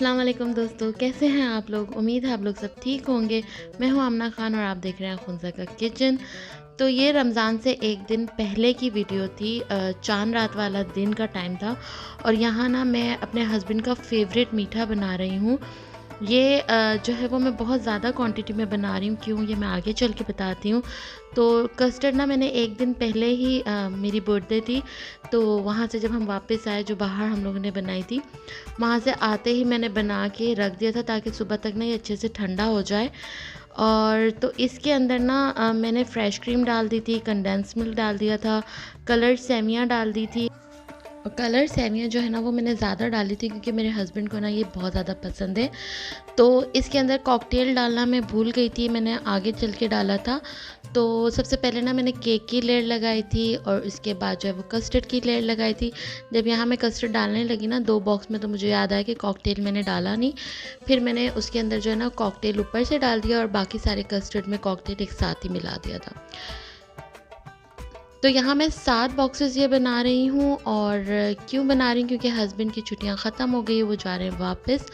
अस्सलाम वालेकुम दोस्तों, कैसे हैं आप लोग? उम्मीद है आप लोग सब ठीक होंगे। मैं हूं आमना खान और आप देख रहे हैं खुंज़ा का किचन। तो ये रमज़ान से एक दिन पहले की वीडियो थी। चाँद रात वाला दिन का टाइम था और यहाँ ना मैं अपने हस्बैंड का फ़ेवरेट मीठा बना रही हूँ। ये जो है वो मैं बहुत ज़्यादा क्वांटिटी में बना रही हूँ, क्यों ये मैं आगे चल के बताती हूँ। तो कस्टर्ड ना मैंने एक दिन पहले ही मेरी बर्थडे थी, तो वहाँ से जब हम वापस आए, जो बाहर हम लोगों ने बनाई थी, वहाँ से आते ही मैंने बना के रख दिया था ताकि सुबह तक ना ये अच्छे से ठंडा हो जाए। और तो इसके अंदर ना मैंने फ्रेश क्रीम डाल दी थी, कंडेंस मिल्क डाल दिया था, कलर्ड सेवियाँ डाल दी थी। और कलर सेवियाँ जो है ना वो मैंने ज़्यादा डाली थी क्योंकि मेरे हस्बैंड को ना ये बहुत ज़्यादा पसंद है। तो इसके अंदर कॉकटेल डालना मैं भूल गई थी, मैंने आगे चल के डाला था। तो सबसे पहले ना मैंने केक की लेयर लगाई थी और इसके बाद जो है वो कस्टर्ड की लेयर लगाई थी। जब यहाँ मैं कस्टर्ड डालने लगी ना 2 बॉक्स में, तो मुझे याद आया कि कॉकटेल मैंने डाला नहीं। फिर मैंने उसके अंदर जो है ना कॉकटेल ऊपर से डाल दिया और बाकी सारे कस्टर्ड में कॉकटेल एक साथ ही मिला दिया था। तो यहाँ मैं 7 बॉक्सेस ये बना रही हूँ। और क्यों बना रही हूँ? क्योंकि हस्बैंड की छुट्टियाँ ख़त्म हो गई, वो जा रहे हैं वापस।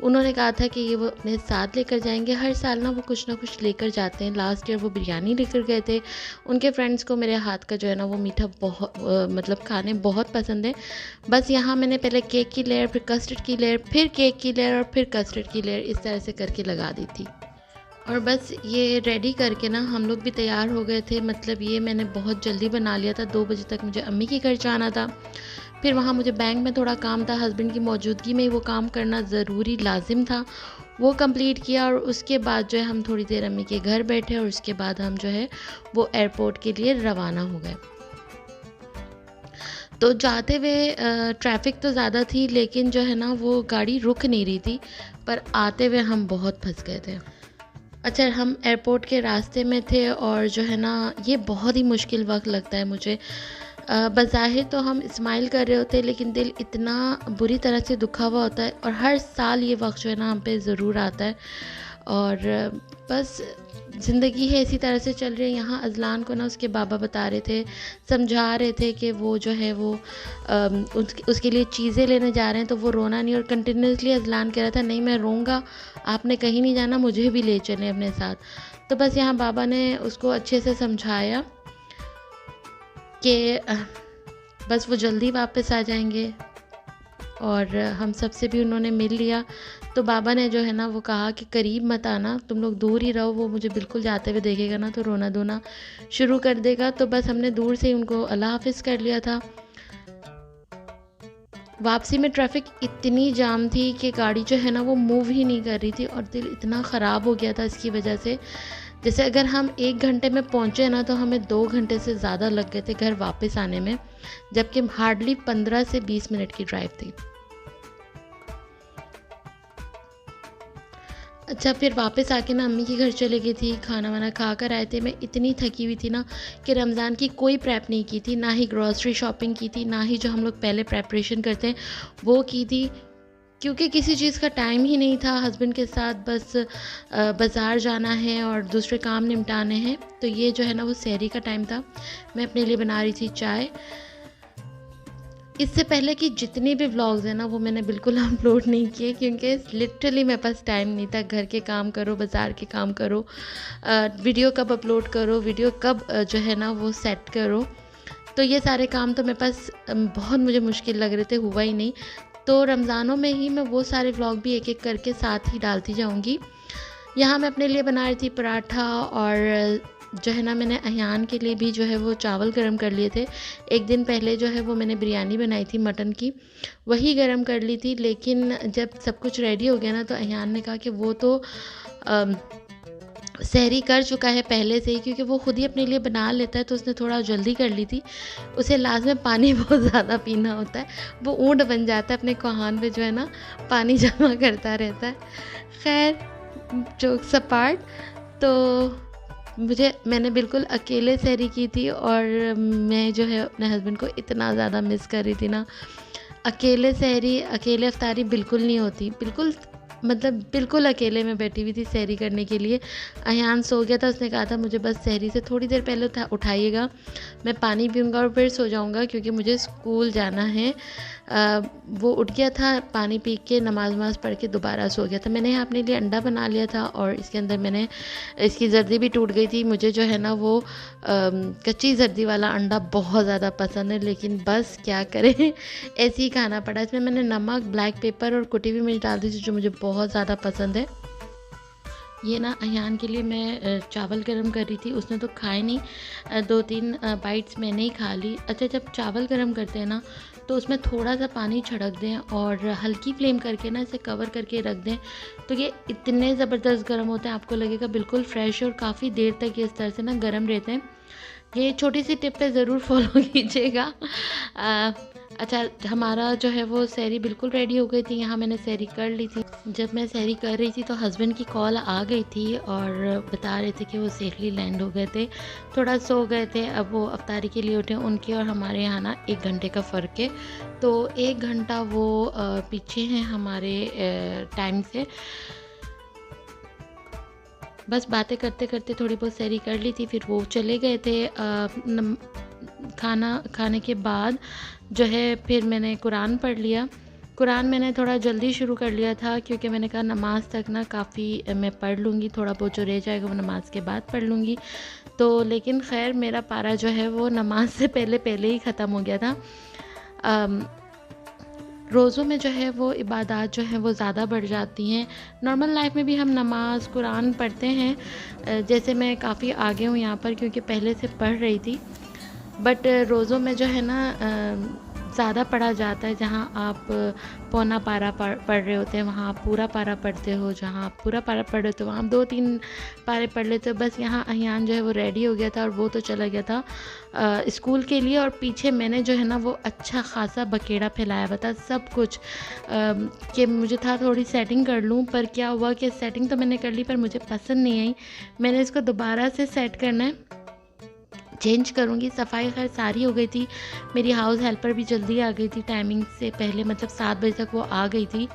उन्होंने कहा था कि ये वो अपने साथ लेकर जाएंगे। हर साल ना वो कुछ ना कुछ लेकर जाते हैं। लास्ट ईयर वो बिरयानी लेकर गए थे। उनके फ्रेंड्स को मेरे हाथ का जो है ना वो मीठा बहुत मतलब खाने बहुत पसंद है। बस यहाँ मैंने पहले केक की लेयर, फिर कस्टर्ड की लेयर, फिर केक की लेयर और फिर कस्टर्ड की लेयर, इस तरह से करके लगा दी थी। और बस ये रेडी करके ना हम लोग भी तैयार हो गए थे। मतलब ये मैंने बहुत जल्दी बना लिया था, 2 बजे तक मुझे अम्मी के घर जाना था। फिर वहाँ मुझे बैंक में थोड़ा काम था, हस्बैंड की मौजूदगी में ही वो काम करना ज़रूरी लाजिम था। वो कंप्लीट किया और उसके बाद जो है हम थोड़ी देर अम्मी के घर बैठे और उसके बाद हम जो है वो एयरपोर्ट के लिए रवाना हो गए। तो जाते हुए ट्रैफ़िक तो ज़्यादा थी, लेकिन जो है ना वो गाड़ी रुक नहीं रही थी, पर आते हुए हम बहुत फँस गए थे। अच्छा, हम एयरपोर्ट के रास्ते में थे और जो है ना ये बहुत ही मुश्किल वक्त लगता है मुझे। बज़ाहिर तो हम स्माइल कर रहे होते हैं, लेकिन दिल इतना बुरी तरह से दुखा हुआ होता है। और हर साल ये वक्त जो है ना हम पे ज़रूर आता है। और बस ज़िंदगी है, इसी तरह से चल रही है। यहाँ अज़लान को ना उसके बाबा बता रहे थे, समझा रहे थे कि वो जो है वो उसके लिए चीज़ें लेने जा रहे हैं, तो वो रोना नहीं। और कंटिन्यूसली अज़लान कह रहा था, नहीं मैं रोऊँगा, आपने कहीं नहीं जाना, मुझे भी ले चलें अपने साथ। तो बस यहाँ बाबा ने उसको अच्छे से समझाया कि बस वो जल्दी वापस आ जाएंगे। और हम सबसे भी उन्होंने मिल लिया। तो बाबा ने जो है ना वो कहा कि करीब मत आना, तुम लोग दूर ही रहो, वो मुझे बिल्कुल जाते हुए देखेगा ना तो रोना धोना शुरू कर देगा। तो बस हमने दूर से ही उनको अल्लाह हाफ़िज़ कर लिया था। वापसी में ट्रैफ़िक इतनी जाम थी कि गाड़ी जो है ना वो मूव ही नहीं कर रही थी और दिल इतना ख़राब हो गया था इसकी वजह से। जैसे अगर हम 1 घंटे में पहुँचे ना तो हमें 2 घंटे से ज़्यादा लग गए थे घर वापस आने में, जबकि हार्डली 15 से 20 मिनट की ड्राइव थी। अच्छा, फिर वापस आके ना अम्मी के घर चले गई थी, खाना वाना खा कर आए थे। मैं इतनी थकी हुई थी ना कि रमज़ान की कोई प्रेप नहीं की थी, ना ही ग्रॉसरी शॉपिंग की थी, ना ही जो हम लोग पहले प्रेपरेशन करते हैं वो की थी, क्योंकि किसी चीज़ का टाइम ही नहीं था। हस्बैंड के साथ बस बाज़ार जाना है और दूसरे काम निपटाने हैं। तो ये जो है ना वो सहरी का टाइम था। मैं अपने लिए बना रही थी चाय। इससे पहले कि जितने भी व्लॉग्स हैं ना वो मैंने बिल्कुल अपलोड नहीं किए, क्योंकि लिटरली मेरे पास टाइम नहीं था। घर के काम करो, बाज़ार के काम करो, वीडियो कब अपलोड करो, वीडियो कब जो है ना वो सेट करो। तो ये सारे काम तो मेरे पास बहुत मुझे मुश्किल लग रहे थे, हुआ ही नहीं। तो रमज़ानों में ही मैं वो सारे व्लॉग भी एक-एक करके साथ ही डालती जाऊँगी। यहाँ मैं अपने लिए बना रही थी पराठा और जो है ना मैंने अयान के लिए भी जो है वो चावल गरम कर लिए थे। एक दिन पहले जो है वो मैंने बिरयानी बनाई थी मटन की, वही गरम कर ली थी। लेकिन जब सब कुछ रेडी हो गया ना तो अयान ने कहा कि वो तो सहरी कर चुका है पहले से ही, क्योंकि वो खुद ही अपने लिए बना लेता है, तो उसने थोड़ा जल्दी कर ली थी। उसे लाज़िम पानी बहुत ज़्यादा पीना होता है, वो ऊँट बन जाता है, अपने कोहान पे जो है ना पानी जमा करता रहता है। खैर, जोक्स अपार्ट, तो मैंने बिल्कुल अकेले सहरी की थी और मैं जो है अपने हस्बैंड को इतना ज़्यादा मिस कर रही थी ना। अकेले सहरी, अकेले अफ्तारी बिल्कुल नहीं होती, बिल्कुल मतलब बिल्कुल अकेले मैं बैठी हुई थी सहरी करने के लिए। अयान सो गया था, उसने कहा था मुझे बस सहरी से थोड़ी देर पहले उठाइएगा, मैं पानी पीऊँगा और फिर सो जाऊँगा, क्योंकि मुझे स्कूल जाना है वो उठ गया था, पानी पी के नमाज वमाज पढ़ के दोबारा सो गया था। मैंने यहाँ अपने लिए अंडा बना लिया था और इसके अंदर मैंने इसकी जर्दी भी टूट गई थी। मुझे जो है ना वो कच्ची जर्दी वाला अंडा बहुत ज़्यादा पसंद है, लेकिन बस क्या करें ऐसे ही खाना पड़ा। इसमें मैंने नमक, ब्लैक पेपर और कुटी हुई मिर्च डाल दी थी जो मुझे बहुत ज़्यादा पसंद है। ये ना अयान के लिए मैं चावल गरम कर रही थी, उसने तो खाए नहीं। 2-3 बाइट्स मैंने ही खा ली। अच्छा, जब चावल गरम करते हैं ना तो उसमें थोड़ा सा पानी छिड़क दें और हल्की फ्लेम करके ना इसे कवर करके रख दें, तो ये इतने ज़बरदस्त गर्म होते हैं, आपको लगेगा बिल्कुल फ्रेश और काफ़ी देर तक ये इस तरह से ना गर्म रहते हैं। ये छोटी सी टिप है, ज़रूर फॉलो कीजिएगा। अच्छा, हमारा जो है वो सहरी बिल्कुल रेडी हो गई थी। यहाँ मैंने सहरी कर ली थी। जब मैं सहरी कर रही थी तो हस्बैंड की कॉल आ गई थी और बता रहे थे कि वो सेफली लैंड हो गए थे, थोड़ा सो गए थे। अब वो अफ्तारी के लिए उठे। उनके और हमारे यहाँ ना 1 घंटे का फ़र्क है, तो 1 घंटा वो पीछे हैं हमारे टाइम से। बस बातें करते करते थोड़ी बहुत सहरी कर ली थी, फिर वो चले गए थे। खाना खाने के बाद जो है फिर मैंने कुरान पढ़ लिया। कुरान मैंने थोड़ा जल्दी शुरू कर लिया था क्योंकि मैंने कहा नमाज तक ना काफ़ी मैं पढ़ लूँगी, थोड़ा बहुत जो रह जाएगा वो नमाज के बाद पढ़ लूँगी। तो लेकिन खैर मेरा पारा जो है वो नमाज से पहले ही ख़त्म हो गया था। रोज़ों में जो है वो इबादत जो है वो ज़्यादा बढ़ जाती हैं। नॉर्मल लाइफ में भी हम नमाज कुरान पढ़ते हैं। जैसे मैं काफ़ी आगे हूँ यहाँ पर क्योंकि पहले से पढ़ रही थी, बट रोज़ों में जो है ना ज़्यादा पढ़ा जाता है। जहाँ आप पौना पारा पढ़ रहे होते हैं वहाँ आप पूरा पारा पढ़ते हो, जहाँ आप पूरा पारा पढ़ रहे हो तो वहाँ आप 2-3 पारे पढ़ लेते हो। बस यहाँ अयान जो है वो रेडी हो गया था और वो तो चला गया था स्कूल के लिए, और पीछे मैंने जो है ना वो अच्छा खासा बकेड़ा फैलाया हुआ था सब कुछ, कि मुझे था थोड़ी सेटिंग कर लूँ। पर क्या हुआ कि सेटिंग तो मैंने कर ली पर मुझे पसंद नहीं आई। मैंने इसको दोबारा से सेट करना है, चेंज करूँगी। सफाई खैर सारी हो गई थी। मेरी हाउस हेल्पर भी जल्दी आ गई थी टाइमिंग से पहले, मतलब 7 बजे तक वो आ गई थी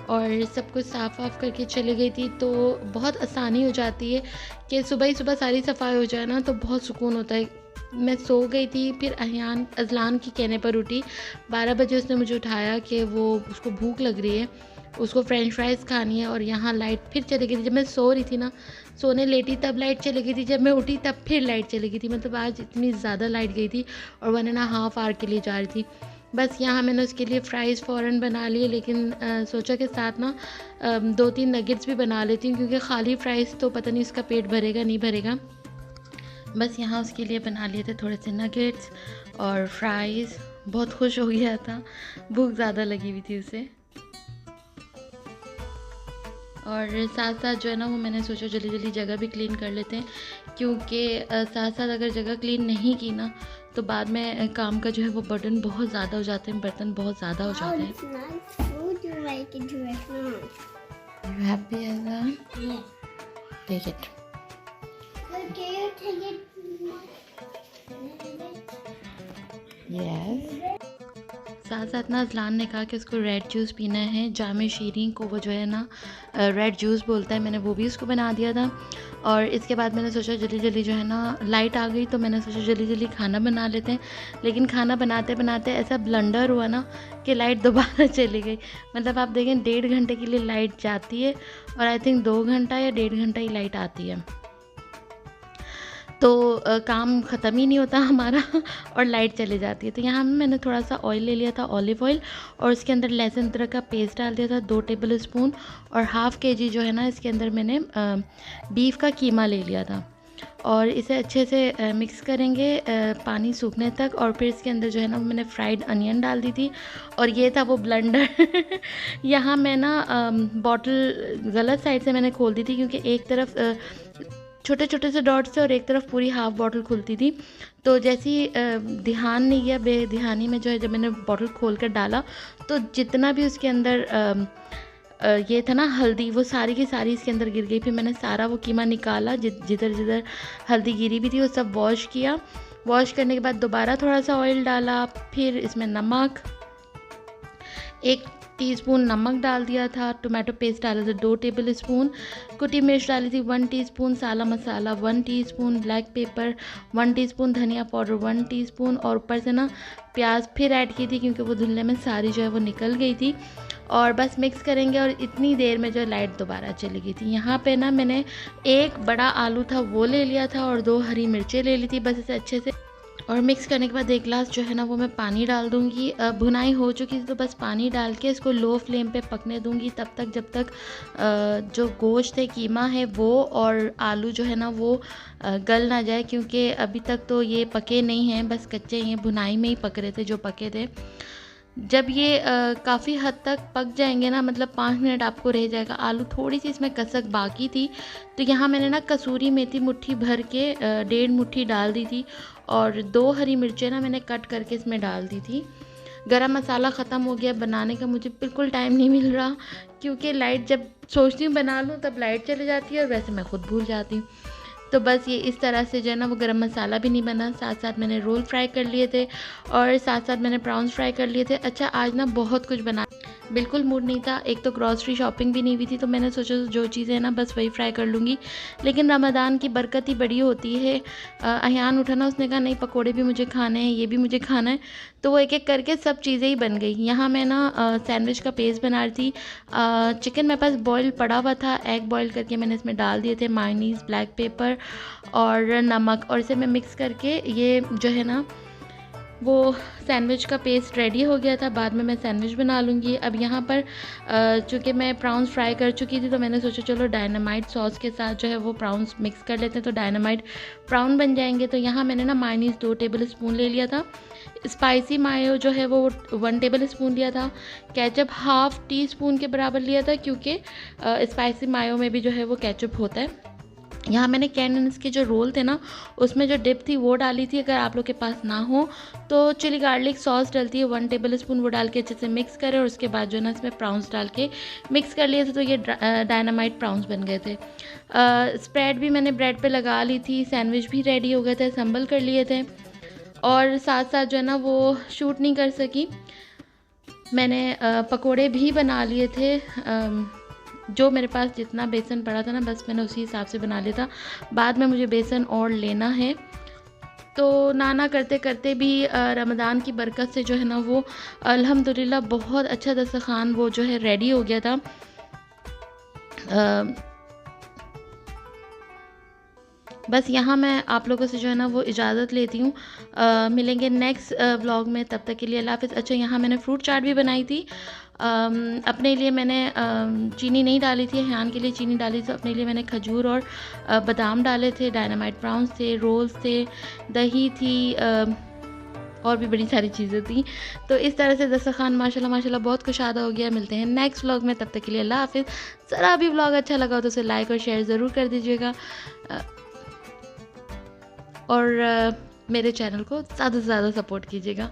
और सब कुछ साफ़ वाफ़ करके चली गई थी। तो बहुत आसानी हो जाती है कि सुबह ही सुबह सारी सफाई हो जाए ना तो बहुत सुकून होता है। मैं सो गई थी, फिर अयान अज़लान के कहने पर उठी। 12 बजे उसने मुझे उठाया कि वो उसको भूख लग रही है, उसको फ्रेंच फ्राइज़ खानी है। और यहाँ लाइट फिर चली गई थी। जब मैं सो रही थी ना, सोने लेटी तब लाइट चली गई थी, जब मैं उठी तब फिर लाइट चली गई थी। मतलब आज इतनी ज़्यादा लाइट गई थी और 1.5 आवर के लिए जा रही थी। बस यहाँ मैंने उसके लिए फ़्राइज़ फ़ौरन बना लिए, लेकिन सोचा के साथ ना 2-3 नगेट्स भी बना लेती हूँ क्योंकि खाली फ़्राइज़ तो पता नहीं उसका पेट भरेगा नहीं भरेगा। बस यहाँ उसके लिए बना लिए थे थोड़े से नगेट्स और फ्राइज़। बहुत खुश हो गया था, भूख ज़्यादा लगी हुई थी उसे। और साथ साथ जो है ना वो मैंने सोचा जल्दी जल्दी जगह भी क्लीन कर लेते हैं, क्योंकि साथ साथ अगर जगह क्लीन नहीं की ना तो बाद में काम का जो है वो बर्डन बहुत ज़्यादा हो जाते हैं, बर्तन बहुत ज़्यादा हो जाते हैं। You happy, Azan? Yeah. Take it. Can you take it? Yes. साथ साथ ना अज़लान ने कहा कि उसको रेड जूस पीना है। जामे शीरीन को वो जो है ना रेड जूस बोलता है, मैंने वो भी उसको बना दिया था। और इसके बाद मैंने सोचा जल्दी जल्दी जो है ना लाइट आ गई तो मैंने सोचा जल्दी जल्दी खाना बना लेते हैं। लेकिन खाना बनाते बनाते ऐसा ब्लंडर हुआ ना कि लाइट दोबारा चली गई। मतलब आप देखें 1.5 घंटे के लिए लाइट जाती है और आई थिंक 2 घंटा या 1.5 घंटा ही लाइट आती है। तो काम ख़त्म ही नहीं होता हमारा और लाइट चली जाती है। तो यहाँ मैंने थोड़ा सा ऑयल ले लिया था, ऑलिव ऑयल, और उसके अंदर लहसुन अदरक का पेस्ट डाल दिया था 2 टेबल स्पून। और हाफ़ kg जो है ना इसके अंदर मैंने बीफ का कीमा ले लिया था और इसे अच्छे से मिक्स करेंगे पानी सूखने तक। और फिर इसके अंदर जो है ना मैंने फ्राइड अनियन डाल दी थी और ये था वो ब्लेंडर। यहाँ मैं ना बॉटल गलत साइड से मैंने खोल दी थी क्योंकि एक तरफ छोटे छोटे से डॉट्स थे और एक तरफ पूरी हाफ़ बॉटल खुलती थी। तो जैसी ध्यान नहीं गया, बेध्यानी में जो है जब मैंने बॉटल खोल कर डाला तो जितना भी उसके अंदर ये था ना हल्दी, वो सारी की सारी इसके अंदर गिर गई। फिर मैंने सारा वो कीमा निकाला, जिधर जिधर हल्दी गिरी भी थी वो सब वॉश किया। वॉश करने के बाद दोबारा थोड़ा सा ऑयल डाला, फिर इसमें नमक 1 टीस्पून नमक डाल दिया था, टोमेटो पेस्ट डाला था 2 टेबल स्पून, कुटी मिर्च डाली थी 1 टीस्पून, साला मसाला 1 टीस्पून, ब्लैक पेपर 1 टीस्पून, धनिया पाउडर 1 टीस्पून और ऊपर से ना प्याज फिर ऐड की थी क्योंकि वो धुलने में सारी जो है वो निकल गई थी। और बस मिक्स करेंगे और इतनी देर में जो लाइट दोबारा चली गई थी। यहाँ पे ना मैंने एक बड़ा आलू था वो ले लिया था और 2 हरी मिर्चें ले ली थी। बस इसे अच्छे से और मिक्स करने के बाद 1 गिलास जो है ना वो मैं पानी डाल दूँगी। भुनाई हो चुकी थी तो बस पानी डाल के इसको लो फ्लेम पे पकने दूँगी तब तक जब तक जो गोश्त है, कीमा है वो और आलू जो है ना वो गल ना जाए, क्योंकि अभी तक तो ये पके नहीं हैं, बस कच्चे हैं, भुनाई में ही पक रहे थे जो पके थे। जब ये काफ़ी हद तक पक जाएंगे ना, मतलब 5 मिनट आपको रह जाएगा, आलू थोड़ी सी इसमें कसक बाकी थी, तो यहाँ मैंने ना कसूरी मेथी मुट्ठी भर के 1.5 मुट्ठी डाल दी थी और 2 हरी मिर्चें ना मैंने कट करके इसमें डाल दी थी। गरम मसाला ख़त्म हो गया बनाने का, मुझे बिल्कुल टाइम नहीं मिल रहा क्योंकि लाइट जब सोचती हूँ बना लूँ तब लाइट चली जाती है और वैसे मैं ख़ुद भूल जाती हूँ। तो बस ये इस तरह से जो है ना वो गरम मसाला भी नहीं बना, साथ साथ मैंने रोल फ्राई कर लिए थे और साथ साथ मैंने प्राउंस फ्राई कर लिए थे। अच्छा, आज ना बहुत कुछ बना, बिल्कुल मूड नहीं था, एक तो ग्रॉसरी शॉपिंग भी नहीं हुई थी, तो मैंने सोचा जो चीज़ें हैं ना बस वही फ्राई कर लूँगी। लेकिन रमज़ान की बरकत ही बड़ी होती है। अहियान उठा ना, उसने कहा नहीं पकोड़े भी मुझे खाने हैं, ये भी मुझे खाना है, तो वो एक एक करके सब चीज़ें ही बन गई। यहाँ मैं ना सैंडविच का पेस्ट बना रही थी। चिकन मेरे पास बॉयल पड़ा हुआ था, एग बॉयल करके मैंने इसमें डाल दिए थे, मायोनीज़, ब्लैक पेपर और नमक, और इसे मैं मिक्स करके ये जो है ना वो सैंडविच का पेस्ट रेडी हो गया था। बाद में मैं सैंडविच बना लूँगी। अब यहाँ पर चूँकि मैं प्राउंस फ्राई कर चुकी थी तो मैंने सोचा चलो डायनामाइट सॉस के साथ जो है वो प्राउंस मिक्स कर लेते हैं तो डायनामाइट प्राउन बन जाएंगे। तो यहाँ मैंने ना मायोनीज़ 2 टेबल स्पून ले लिया था, स्पाइसी मायो जो है वो 1 टेबल स्पून लिया था, केचप हाफ़ टी स्पून के बराबर लिया था क्योंकि स्पाइसी मायो में भी जो है वो केचप होता है। यहाँ मैंने कैनन्स के जो रोल थे ना उसमें जो डिप थी वो डाली थी। अगर आप लोग के पास ना हो तो चिली गार्लिक सॉस डलती है 1 टेबल स्पून, वो डाल के अच्छे से मिक्स करें और उसके बाद जो है ना इसमें प्राउंस डाल के मिक्स कर लिए थे तो ये डायनामाइट प्राउंस बन गए थे। स्प्रेड भी मैंने ब्रेड पे लगा ली थी, सैंडविच भी रेडी हो गए थे, असम्बल कर लिए थे और साथ साथ जो है ना वो शूट नहीं कर सकी, मैंने पकोड़े भी बना लिए थे। जो मेरे पास जितना बेसन पड़ा था ना बस मैंने उसी हिसाब से बना लिया था। बाद में मुझे बेसन और लेना है। तो नाना करते करते भी रमज़ान की बरकत से जो है ना वो अल्हम्दुलिल्लाह बहुत अच्छा दस्तरखान वो जो है रेडी हो गया था। बस यहाँ मैं आप लोगों से जो है ना वो इजाज़त लेती हूँ। मिलेंगे नेक्स्ट व्लॉग में, तब तक के लिए अल्लाह हाफ़िज़। अच्छा, यहाँ मैंने फ्रूट चाट भी बनाई थी। अपने लिए मैंने चीनी नहीं डाली थी, अहियान के लिए चीनी डाली थी। अपने लिए मैंने खजूर और बादाम डाले थे, डायनामाइट प्राउंस थे, रोल्स थे, दही थी और भी बड़ी सारी चीज़ें थी। तो इस तरह से दस्तरखान माशाल्लाह माशाल्लाह बहुत कुशादा हो गया। मिलते हैं नेक्स्ट व्लॉग में, तब तक के लिए अल्लाह हाफ़िज़। ज़रा भी व्लॉग अच्छा लगा हो तो उसे लाइक और शेयर ज़रूर कर दीजिएगा और मेरे चैनल को ज़्यादा से ज़्यादा सपोर्ट कीजिएगा।